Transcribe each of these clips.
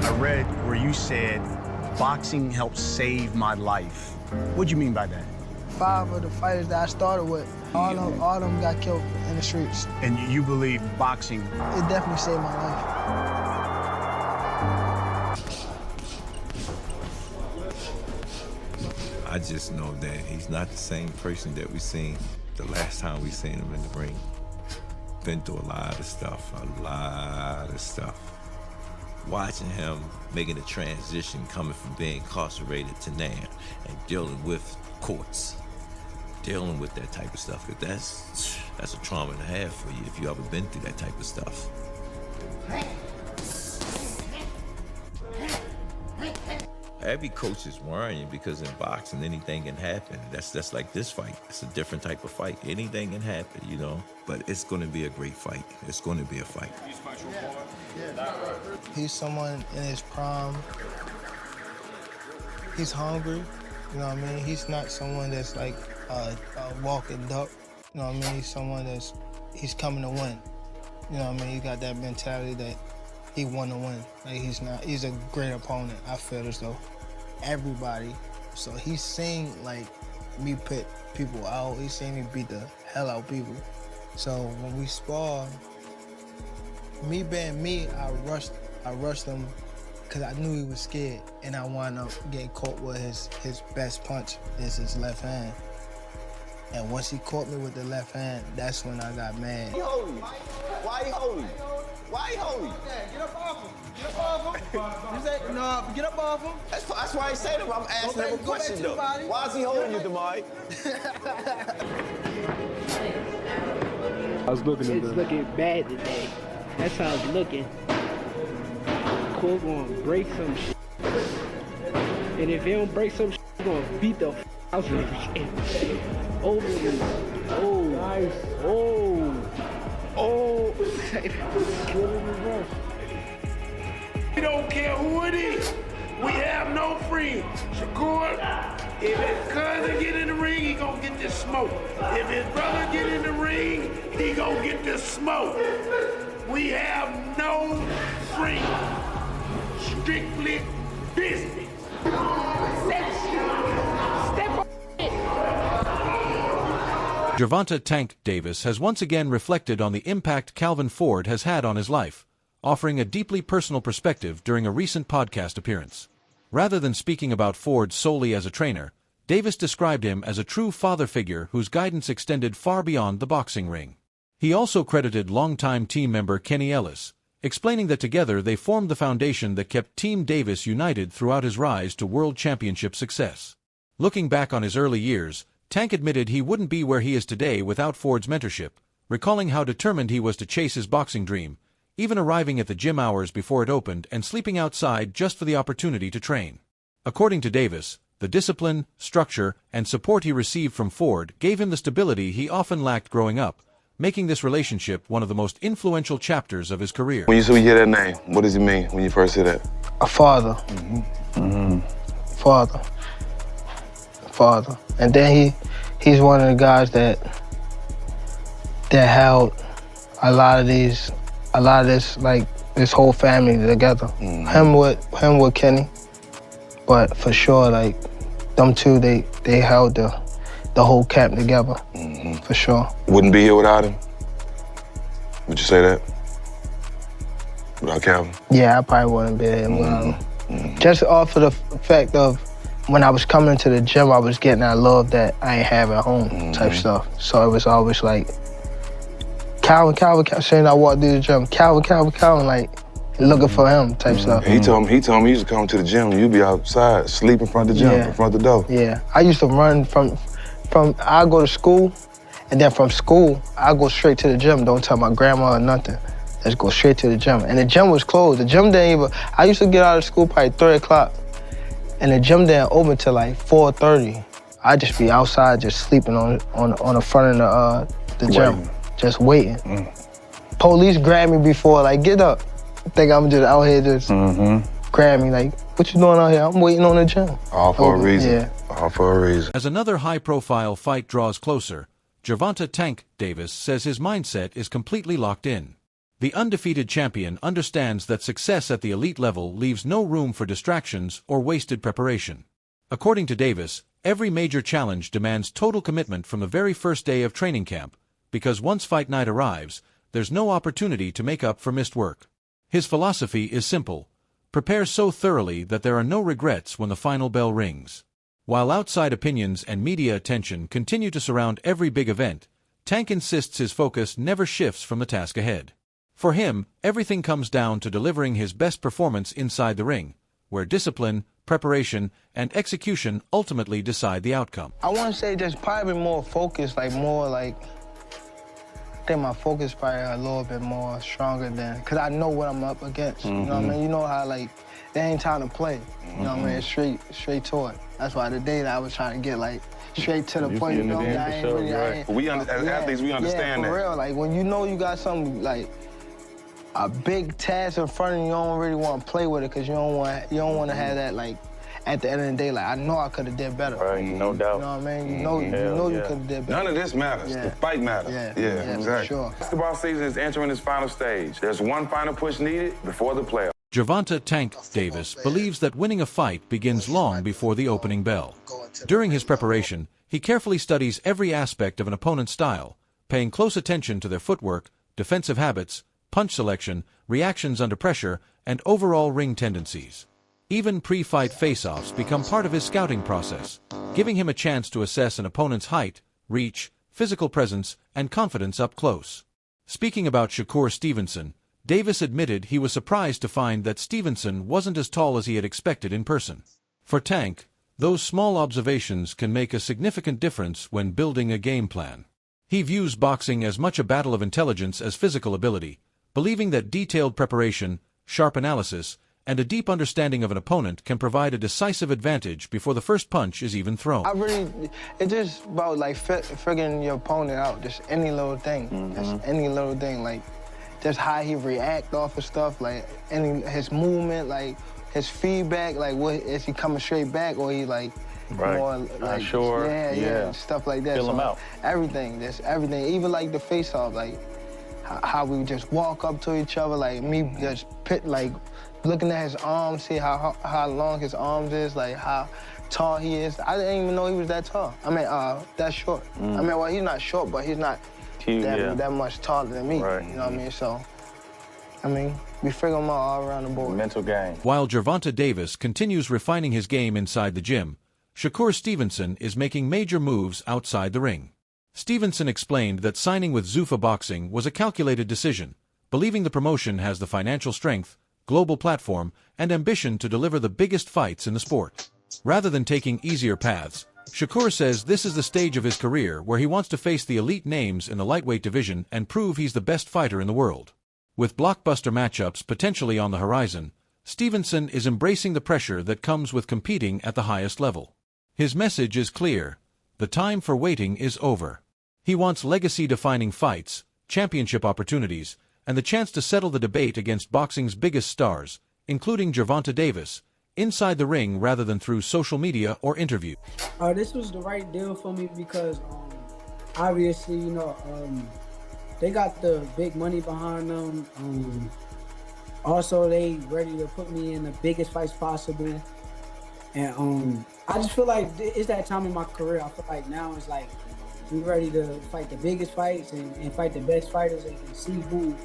I read where you said, boxing helped save my life. What do you mean by that? 5 of the fighters that I started with, all of them got killed in the streets. And you believe boxing? It definitely saved my life. I just know that he's not the same person that we seen the last time we seen him in the ring. Been through a lot of stuff. Watching him making the transition, coming from being incarcerated to now, and dealing with courts, dealing with that type of stuff, because that's a trauma to have for you if you ever been through that type of stuff. Every coach is worrying because in boxing, anything can happen. That's like this fight. It's a different type of fight. Anything can happen, you know? But it's going to be a great fight. It's going to be a fight. He's someone in his prime. He's hungry, you know what I mean? He's not someone that's like a walking duck, you know what I mean? He's someone he's coming to win. You know what I mean? He got that mentality that he want to win. Like he's a great opponent. I feel as though everybody. So he's seen like me put people out. He's seen me beat the hell out of people. So when we spar, me being me, I rushed him because I knew he was scared, and I wound up getting caught with his best punch is his left hand. And once he caught me with the left hand, that's when I got mad. Why he hold you? Why he hold you? Why he hold you? Get up off him. Get up off him. You say, no, get up off him. That's why I say to him, I'm asking him a question though. Why is he holding you, Damari? I was looking at It's looking bad today. That's how it's looking. Cole gonna break some shit. And if he don't break some shit, he's gonna beat the out of him. Oh, oh, nice. Oh. We don't care who it is. We have no friends. Shakur, if his cousin get in the ring, he gonna get this smoke. If his brother get in the ring, he gonna get this smoke. We have no friends. Strictly business. Gervonta "Tank" Davis has once again reflected on the impact Calvin Ford has had on his life, offering a deeply personal perspective during a recent podcast appearance. Rather than speaking about Ford solely as a trainer, Davis described him as a true father figure whose guidance extended far beyond the boxing ring. He also credited longtime team member Kenny Ellis, explaining that together they formed the foundation that kept Team Davis united throughout his rise to world championship success. Looking back on his early years, Tank admitted he wouldn't be where he is today without Ford's mentorship, recalling how determined he was to chase his boxing dream, even arriving at the gym hours before it opened and sleeping outside just for the opportunity to train. According to Davis, the discipline, structure, and support he received from Ford gave him the stability he often lacked growing up, making this relationship one of the most influential chapters of his career. When you hear that name, what does it mean when you first hear that? A father. Father. And then he's one of the guys that held a lot of this, like this whole family together. Him with Kenny, but for sure, like them two, they held the whole camp together, for sure. Wouldn't be here without him? Would you say that? Without Calvin? Yeah, I probably wouldn't be here without him. Just off of the fact of when I was coming to the gym, I was getting that love that I ain't have at home type stuff. So it was always like, Calvin, saying I walked through the gym, Calvin, like looking for him type stuff. He told me he used to come to the gym and you'd be outside, sleep in front of the gym, in front of the door. Yeah, I used to run from I go to school, and then from school, I go straight to the gym. Don't tell my grandma or nothing. Just go straight to the gym. And the gym was closed. The gym didn't even, I used to get out of school probably 3 o'clock, and the gym didn't open till like 4:30. I'd just be outside just sleeping on the front of the gym, just waiting. Police grabbed me before, like, get up. Think I'm just out here just grab me, like, what you doing out here? I'm waiting on the gym. All for a reason. Yeah. All for a reason. As another high-profile fight draws closer, Gervonta "Tank" Davis says his mindset is completely locked in. The undefeated champion understands that success at the elite level leaves no room for distractions or wasted preparation. According to Davis, every major challenge demands total commitment from the very first day of training camp, because once fight night arrives, there's no opportunity to make up for missed work. His philosophy is simple: prepare so thoroughly that there are no regrets when the final bell rings. While outside opinions and media attention continue to surround every big event, Tank insists his focus never shifts from the task ahead. For him, everything comes down to delivering his best performance inside the ring, where discipline, preparation, and execution ultimately decide the outcome. I want to say just probably more focused, I think my focus probably a little bit more stronger than, because I know what I'm up against. You know what I mean? You know how, there ain't time to play. You know what I mean? It's straight to it. That's why today I was trying to get, straight to the point. You know what I mean? As athletes, we understand that. For real. When you know you got something, a big task in front of you, you don't really want to play with it because you don't want to have that, at the end of the day, I know I could have did better. Right, no doubt. You know what I mean? You know you could have did better. None of this matters. The fight matters. Yeah, exactly. Sure. Basketball season is entering its final stage. There's one final push needed before the playoffs. Gervonta "Tank" Davis believes that winning a fight begins long before the opening bell. During his preparation, he carefully studies every aspect of an opponent's style, paying close attention to their footwork, defensive habits, punch selection, reactions under pressure, and overall ring tendencies. Even pre-fight face-offs become part of his scouting process, giving him a chance to assess an opponent's height, reach, physical presence, and confidence up close. Speaking about Shakur Stevenson, Davis admitted he was surprised to find that Stevenson wasn't as tall as he had expected in person. For Tank, those small observations can make a significant difference when building a game plan. He views boxing as much a battle of intelligence as physical ability, believing that detailed preparation, sharp analysis, and a deep understanding of an opponent can provide a decisive advantage before the first punch is even thrown. It's just about figuring your opponent out, just any little thing, just any little thing, just how he react off of stuff, his movement, his feedback, is he coming straight back or he more sure. Yeah, stuff like that. Fill him out. Everything, even the face-off, how we just walk up to each other, me just looking at his arms, see how long his arms is, how tall he is. I didn't even know he was that tall. That short. He's not short, but he's not that much taller than me. Right. You know what I mean? So, we figure him out all around the board. Mental game. While Gervonta Davis continues refining his game inside the gym, Shakur Stevenson is making major moves outside the ring. Stevenson explained that signing with Zuffa Boxing was a calculated decision, believing the promotion has the financial strength, global platform, and ambition to deliver the biggest fights in the sport. Rather than taking easier paths, Shakur says this is the stage of his career where he wants to face the elite names in the lightweight division and prove he's the best fighter in the world. With blockbuster matchups potentially on the horizon, Stevenson is embracing the pressure that comes with competing at the highest level. His message is clear: the time for waiting is over. He wants legacy-defining fights, championship opportunities, and the chance to settle the debate against boxing's biggest stars, including Gervonta Davis, inside the ring rather than through social media or interviews. This was the right deal for me because obviously, they got the big money behind them. Also, they ready to put me in the biggest fights possible. And I just feel like it's that time in my career. I feel like now it's we ready to fight the biggest fights and fight the best fighters and see who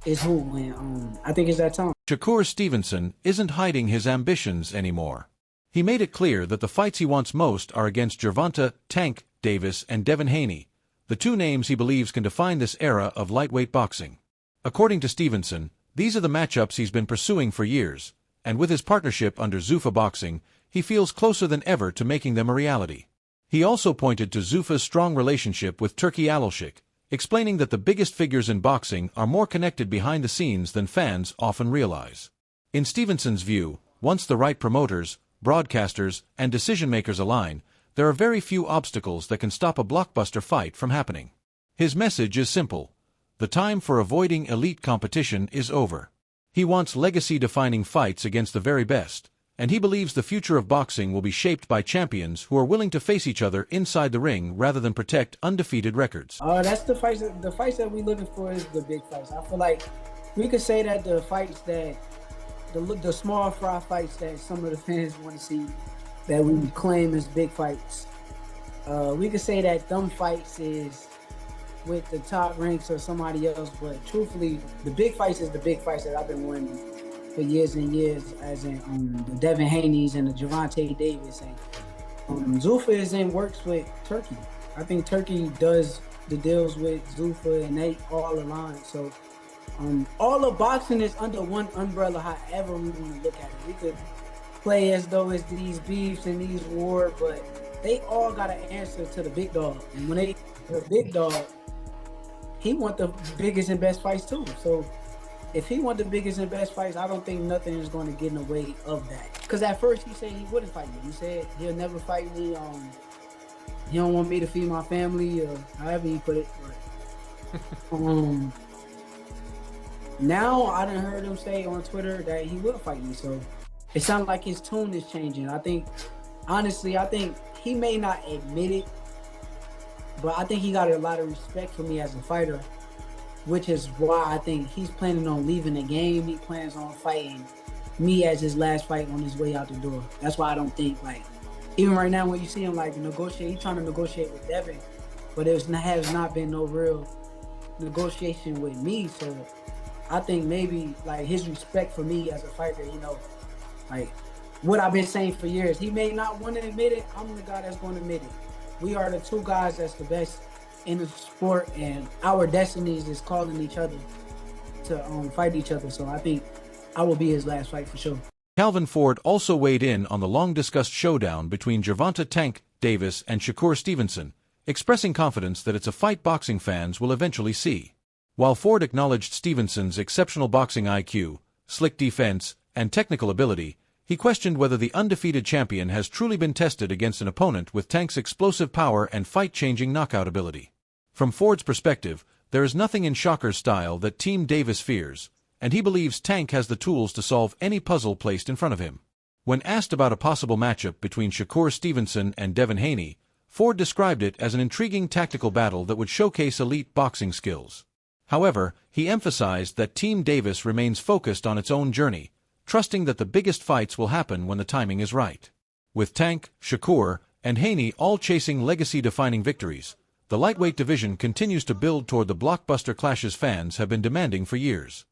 is who. And I think it's that time. Shakur Stevenson isn't hiding his ambitions anymore. He made it clear that the fights he wants most are against Gervonta "Tank" Davis and Devin Haney, the two names he believes can define this era of lightweight boxing. According to Stevenson, these are the matchups he's been pursuing for years, and with his partnership under Zuffa Boxing, he feels closer than ever to making them a reality. He also pointed to Zuffa's strong relationship with Turki Alashik, explaining that the biggest figures in boxing are more connected behind the scenes than fans often realize. In Stevenson's view, once the right promoters, broadcasters, and decision-makers align, there are very few obstacles that can stop a blockbuster fight from happening. His message is simple: the time for avoiding elite competition is over. He wants legacy-defining fights against the very best, and he believes the future of boxing will be shaped by champions who are willing to face each other inside the ring rather than protect undefeated records. That's the fights. The fights that we're looking for is the big fights. I feel like we could say that the fights that the small fry fights that some of the fans want to see, that we claim as big fights. We could say that them fights is with the top ranks or somebody else, but truthfully, the big fights is the big fights that I've been winning for years and years, as in the Devin Haney's and the Gervonta Davis, and Zuffa is in works with Turkey. I think Turkey does the deals with Zuffa, and they all align. So all of boxing is under one umbrella, however we want to look at it. We could play as though it's these beefs and these wars, but they all got to answer to the big dog. And when the big dog, he want the biggest and best fights too. So if he want the biggest and best fights, I don't think nothing is going to get in the way of that. Because at first he said he wouldn't fight me. He said he'll never fight me. He don't want me to feed my family, or however he put it. But, now I done heard him say on Twitter that he will fight me. So it sounds like his tune is changing. I think, honestly, he may not admit it, but I think he got a lot of respect for me as a fighter, which is why I think he's planning on leaving the game. He plans on fighting me as his last fight on his way out the door. That's why I don't think, like, even right now when you see him like negotiate, he's trying to negotiate with Devin, but has not been no real negotiation with me. So I think maybe like his respect for me as a fighter, like what I've been saying for years, he may not want to admit it. I'm the guy that's going to admit it. We are the two guys that's the best in the sport, and our destinies is calling each other to fight each other. So I think I will be his last fight for sure. Calvin Ford also weighed in on the long-discussed showdown between Gervonta "Tank" Davis and Shakur Stevenson, expressing confidence that it's a fight boxing fans will eventually see. While Ford acknowledged Stevenson's exceptional boxing IQ, slick defense, and technical ability, he questioned whether the undefeated champion has truly been tested against an opponent with Tank's explosive power and fight-changing knockout ability. From Ford's perspective, there is nothing in Shakur's style that Team Davis fears, and he believes Tank has the tools to solve any puzzle placed in front of him. When asked about a possible matchup between Shakur Stevenson and Devin Haney, Ford described it as an intriguing tactical battle that would showcase elite boxing skills. However, he emphasized that Team Davis remains focused on its own journey, trusting that the biggest fights will happen when the timing is right. With Tank, Shakur, and Haney all chasing legacy-defining victories, the lightweight division continues to build toward the blockbuster clashes fans have been demanding for years.